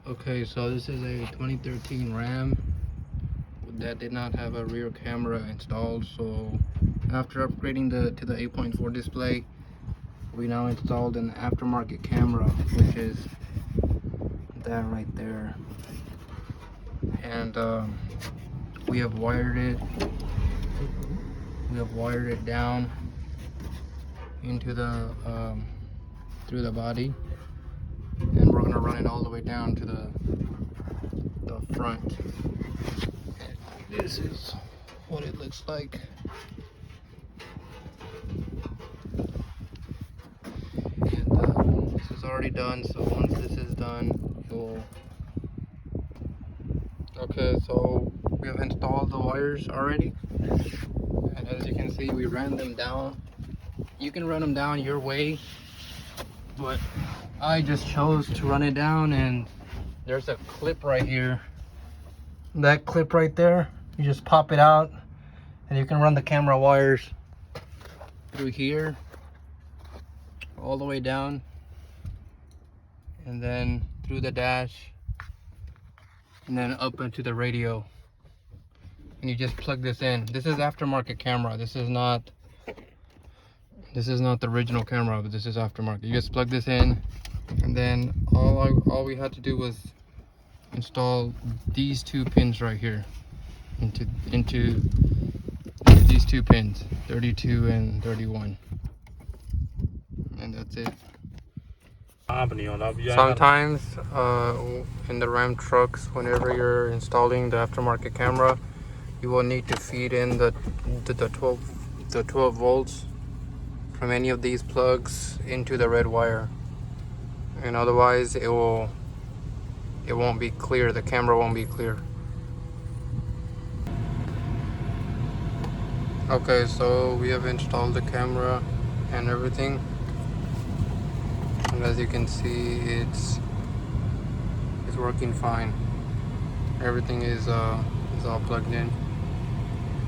Okay, so this is a 2013 Ram that did not have a rear camera installed. So after upgrading to the 8.4 display, we now installed an aftermarket camera, which is that right there. And we have wired it down into the through the body, and we're gonna run it all the way down to the front. And this is what it looks like. And this is already done, so once this is done, you'll... Okay, so we have installed the wires already, and as you can see, we ran them down. You can run them down your way, but I just chose to run it down, and there's a clip right here. That clip right there, you just pop it out, and you can run the camera wires through here all the way down, and then through the dash, and then up into the radio. And you just plug this in. This is aftermarket camera. This is not the original camera, but this is aftermarket. You just plug this in, and then all we had to do was install these two pins right here into these two pins, 32 and 31, and that's it. Sometimes in the Ram trucks, whenever you're installing the aftermarket camera, you will need to feed in the 12 volts from any of these plugs into the red wire, and otherwise it won't be clear. The camera won't be clear. Okay, so we have installed the camera and everything, and as you can see, it's working fine. Everything is all plugged in.